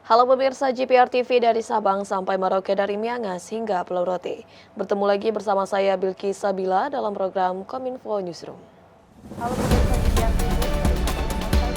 Halo pemirsa JPR TV dari Sabang sampai Merauke, dari Miangas hingga Pulau Rote. Bertemu lagi bersama saya Bilqis Sabila dalam program Kominfo Newsroom. Halo pemirsa JPR TV dari Sabang sampai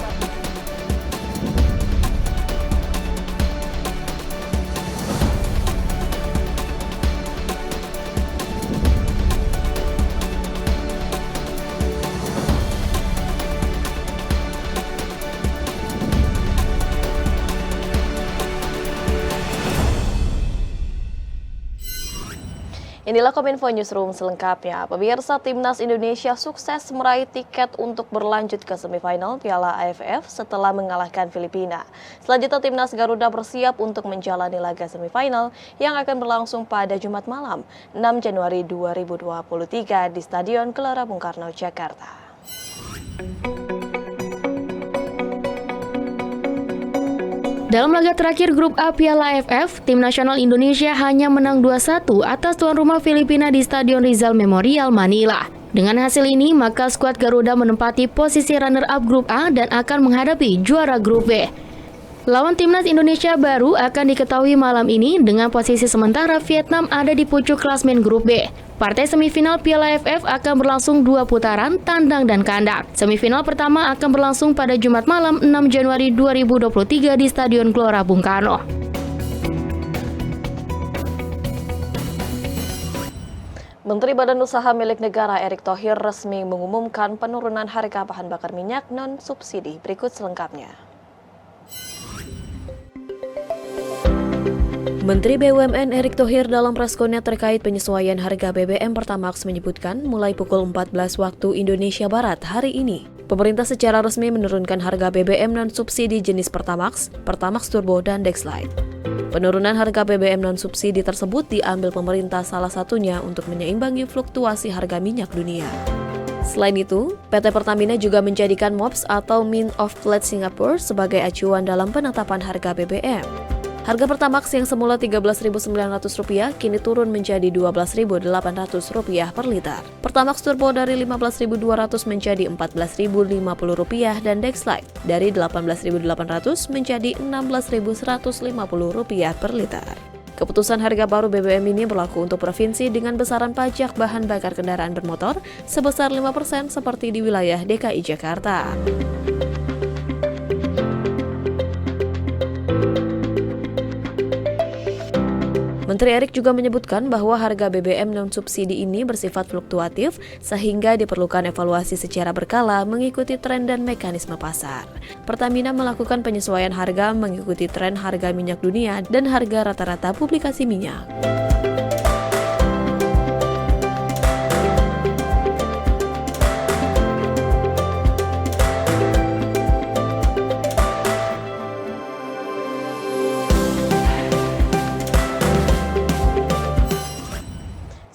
Inilah Kominfo Newsroom selengkapnya. Pemirsa, Timnas Indonesia sukses meraih tiket untuk berlanjut ke semifinal Piala AFF setelah mengalahkan Filipina. Selanjutnya, Timnas Garuda bersiap untuk menjalani laga semifinal yang akan berlangsung pada Jumat malam, 6 Januari 2023 di Stadion Gelora Bung Karno, Jakarta. Dalam laga terakhir grup A Piala AFF, tim nasional Indonesia hanya menang 2-1 atas tuan rumah Filipina di Stadion Rizal Memorial, Manila. Dengan hasil ini, maka skuad Garuda menempati posisi runner-up grup A dan akan menghadapi juara grup B. Lawan timnas Indonesia baru akan diketahui malam ini dengan posisi sementara Vietnam ada di pucuk klasmen grup B. Partai semifinal Piala AFF akan berlangsung 2 putaran, tandang dan kandang. Semifinal pertama akan berlangsung pada Jumat malam 6 Januari 2023 di Stadion Gelora Bung Karno. Menteri Badan Usaha Milik Negara Erick Thohir resmi mengumumkan penurunan harga bahan bakar minyak non-subsidi. Berikut selengkapnya. Menteri BUMN Erick Thohir dalam preskonnya terkait penyesuaian harga BBM Pertamax menyebutkan mulai pukul 14 waktu Indonesia Barat hari ini, pemerintah secara resmi menurunkan harga BBM non-subsidi jenis Pertamax, Pertamax Turbo, dan Dexlite. Penurunan harga BBM non-subsidi tersebut diambil pemerintah salah satunya untuk menyeimbangi fluktuasi harga minyak dunia. Selain itu, PT Pertamina juga menjadikan MOPS atau Mean of Plate Singapore sebagai acuan dalam penetapan harga BBM. Harga Pertamax yang semula Rp13.900 kini turun menjadi Rp12.800 per liter. Pertamax Turbo dari Rp15.200 menjadi Rp14.050 dan Dexlite dari Rp18.800 menjadi Rp16.150 per liter. Keputusan harga baru BBM ini berlaku untuk provinsi dengan besaran pajak bahan bakar kendaraan bermotor sebesar 5% seperti di wilayah DKI Jakarta. Menteri Erick juga menyebutkan bahwa harga BBM non-subsidi ini bersifat fluktuatif sehingga diperlukan evaluasi secara berkala mengikuti tren dan mekanisme pasar. Pertamina melakukan penyesuaian harga mengikuti tren harga minyak dunia dan harga rata-rata publikasi minyak.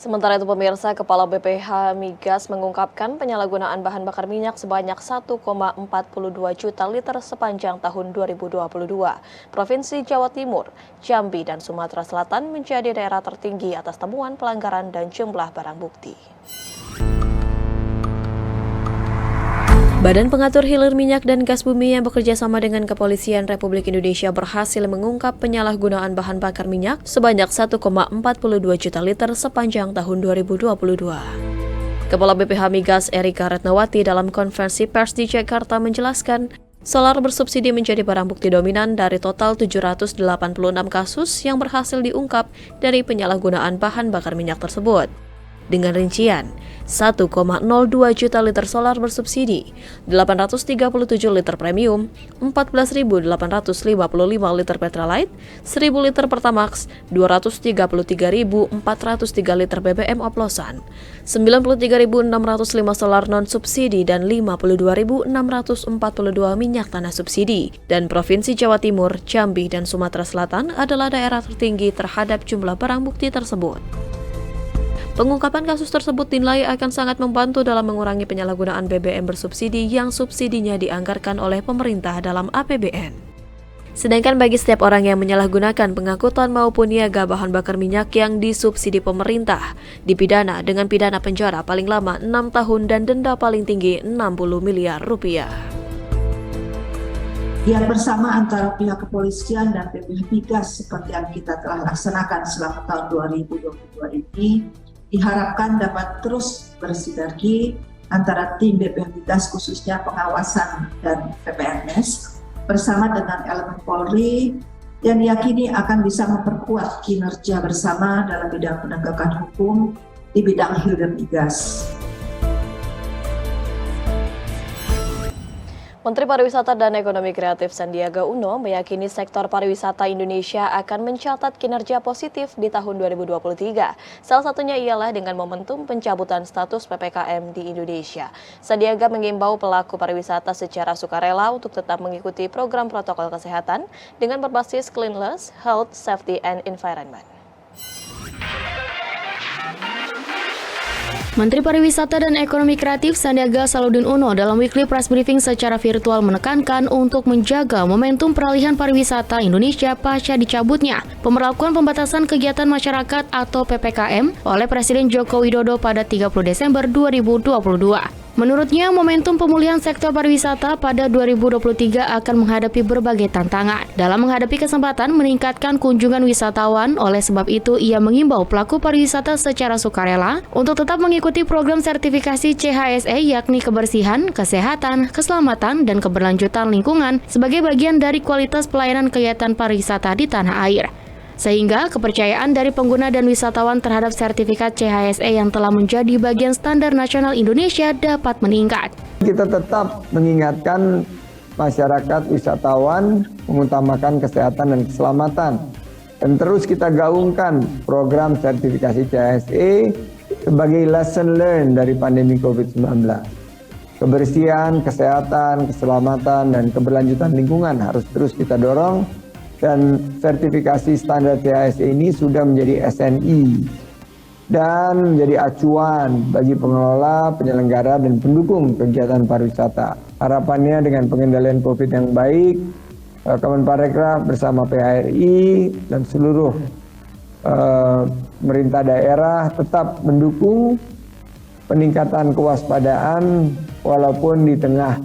Sementara itu pemirsa, Kepala BPH Migas mengungkapkan penyalahgunaan bahan bakar minyak sebanyak 1,42 juta liter sepanjang tahun 2022. Provinsi Jawa Timur, Jambi, dan Sumatera Selatan menjadi daerah tertinggi atas temuan pelanggaran dan jumlah barang bukti. Badan Pengatur Hilir Minyak dan Gas Bumi yang bekerja sama dengan Kepolisian Republik Indonesia berhasil mengungkap penyalahgunaan bahan bakar minyak sebanyak 1,42 juta liter sepanjang tahun 2022. Kepala BPH Migas Erika Retnawati dalam konferensi pers di Jakarta menjelaskan, solar bersubsidi menjadi barang bukti dominan dari total 786 kasus yang berhasil diungkap dari penyalahgunaan bahan bakar minyak tersebut. Dengan rincian, 1,02 juta liter solar bersubsidi, 837 liter premium, 14.855 liter Petralite, 1.000 liter Pertamax, 233.403 liter BBM oplosan, 93.605 solar non-subsidi, dan 52.642 minyak tanah subsidi. Dan Provinsi Jawa Timur, Jambi, dan Sumatera Selatan adalah daerah tertinggi terhadap jumlah barang bukti tersebut. Pengungkapan kasus tersebut dinilai akan sangat membantu dalam mengurangi penyalahgunaan BBM bersubsidi yang subsidinya dianggarkan oleh pemerintah dalam APBN. Sedangkan bagi setiap orang yang menyalahgunakan pengangkutan maupun niaga bahan bakar minyak yang disubsidi pemerintah, dipidana dengan pidana penjara paling lama 6 tahun dan denda paling tinggi Rp60 miliar. Giat bersama antara pihak kepolisian dan BPH Migas seperti yang kita telah laksanakan selama tahun 2022 ini diharapkan dapat terus bersinergi antara tim BPH Migas khususnya pengawasan dan PPNS bersama dengan elemen Polri yang diyakini akan bisa memperkuat kinerja bersama dalam bidang penegakan hukum di bidang hilir migas. Menteri Pariwisata dan Ekonomi Kreatif Sandiaga Uno meyakini sektor pariwisata Indonesia akan mencatat kinerja positif di tahun 2023. Salah satunya ialah dengan momentum pencabutan status PPKM di Indonesia. Sandiaga mengimbau pelaku pariwisata secara sukarela untuk tetap mengikuti program protokol kesehatan dengan berbasis cleanliness, health, safety, and environment. Menteri Pariwisata dan Ekonomi Kreatif Sandiaga Salahuddin Uno dalam weekly press briefing secara virtual menekankan untuk menjaga momentum peralihan pariwisata Indonesia pasca dicabutnya pemberlakuan pembatasan kegiatan masyarakat atau PPKM oleh Presiden Joko Widodo pada 30 Desember 2022. Menurutnya, momentum pemulihan sektor pariwisata pada 2023 akan menghadapi berbagai tantangan. Dalam menghadapi kesempatan meningkatkan kunjungan wisatawan, oleh sebab itu ia mengimbau pelaku pariwisata secara sukarela untuk tetap mengikuti program sertifikasi CHSE yakni kebersihan, kesehatan, keselamatan, dan keberlanjutan lingkungan sebagai bagian dari kualitas pelayanan kegiatan pariwisata di tanah air. Sehingga kepercayaan dari pengguna dan wisatawan terhadap sertifikat CHSE yang telah menjadi bagian standar nasional Indonesia dapat meningkat. Kita tetap mengingatkan masyarakat wisatawan mengutamakan kesehatan dan keselamatan. Dan terus kita gaungkan program sertifikasi CHSE sebagai lesson learned dari pandemi COVID-19. Kebersihan, kesehatan, keselamatan, dan keberlanjutan lingkungan harus terus kita dorong. Dan sertifikasi standar CHSE ini sudah menjadi SNI dan menjadi acuan bagi pengelola, penyelenggara, dan pendukung kegiatan pariwisata. Harapannya dengan pengendalian COVID yang baik, Kemenparekraf bersama PHRI dan seluruh pemerintah daerah tetap mendukung peningkatan kewaspadaan walaupun di tengah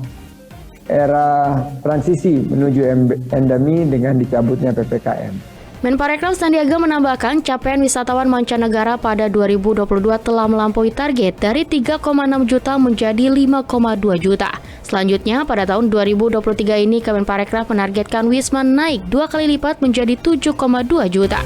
era transisi menuju endemi dengan dicabutnya PPKM. Menparekraf Sandiaga menambahkan capaian wisatawan mancanegara pada 2022 telah melampaui target dari 3,6 juta menjadi 5,2 juta. Selanjutnya, pada tahun 2023 ini Kemenparekraf menargetkan Wisman naik 2 kali lipat menjadi 7,2 juta.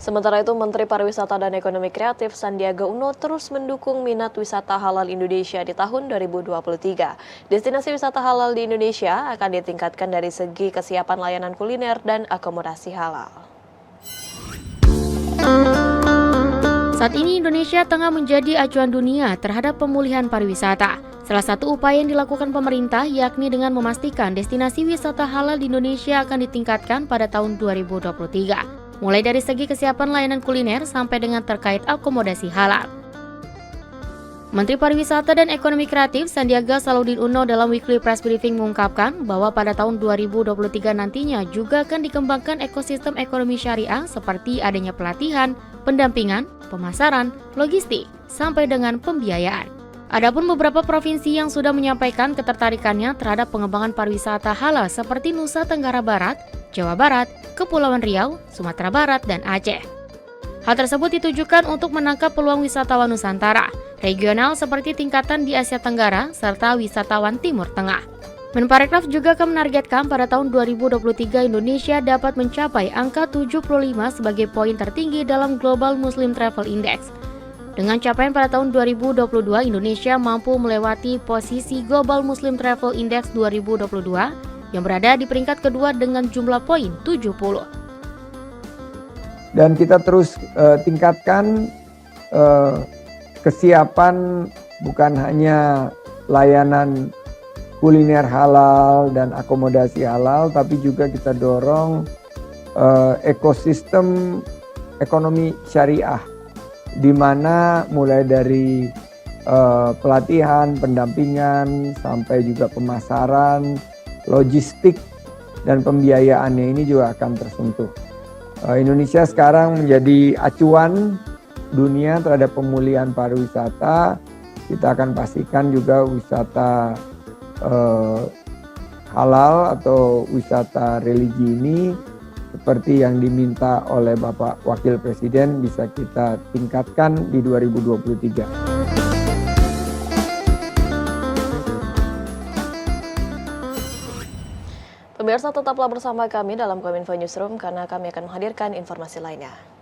Sementara itu, Menteri Pariwisata dan Ekonomi Kreatif Sandiaga Uno terus mendukung minat wisata halal Indonesia di tahun 2023. Destinasi wisata halal di Indonesia akan ditingkatkan dari segi kesiapan layanan kuliner dan akomodasi halal. Saat ini Indonesia tengah menjadi acuan dunia terhadap pemulihan pariwisata. Salah satu upaya yang dilakukan pemerintah yakni dengan memastikan destinasi wisata halal di Indonesia akan ditingkatkan pada tahun 2023. Mulai dari segi kesiapan layanan kuliner sampai dengan terkait akomodasi halal. Menteri Pariwisata dan Ekonomi Kreatif Sandiaga Salahuddin Uno dalam weekly press briefing mengungkapkan bahwa pada tahun 2023 nantinya juga akan dikembangkan ekosistem ekonomi syariah seperti adanya pelatihan, pendampingan, pemasaran, logistik, sampai dengan pembiayaan. Adapun beberapa provinsi yang sudah menyampaikan ketertarikannya terhadap pengembangan pariwisata halal seperti Nusa Tenggara Barat, Jawa Barat, Kepulauan Riau, Sumatera Barat, dan Aceh. Hal tersebut ditujukan untuk menangkap peluang wisatawan Nusantara, regional seperti tingkatan di Asia Tenggara, serta wisatawan Timur Tengah. Menparekraf juga akan menargetkan pada tahun 2023 Indonesia dapat mencapai angka 75 sebagai poin tertinggi dalam Global Muslim Travel Index. Dengan capaian pada tahun 2022, Indonesia mampu melewati posisi Global Muslim Travel Index 2022 yang berada di peringkat kedua dengan jumlah poin 70. Dan kita terus tingkatkan kesiapan bukan hanya layanan kuliner halal dan akomodasi halal, tapi juga kita dorong ekosistem ekonomi syariah, di mana mulai dari pelatihan, pendampingan, sampai juga pemasaran, logistik, dan pembiayaannya ini juga akan tersentuh. Indonesia sekarang menjadi acuan dunia terhadap pemulihan pariwisata. Kita akan pastikan juga wisata halal atau wisata religi ini seperti yang diminta oleh Bapak Wakil Presiden bisa kita tingkatkan di 2023. Pemirsa, tetaplah bersama kami dalam Kominfo Newsroom karena kami akan menghadirkan informasi lainnya.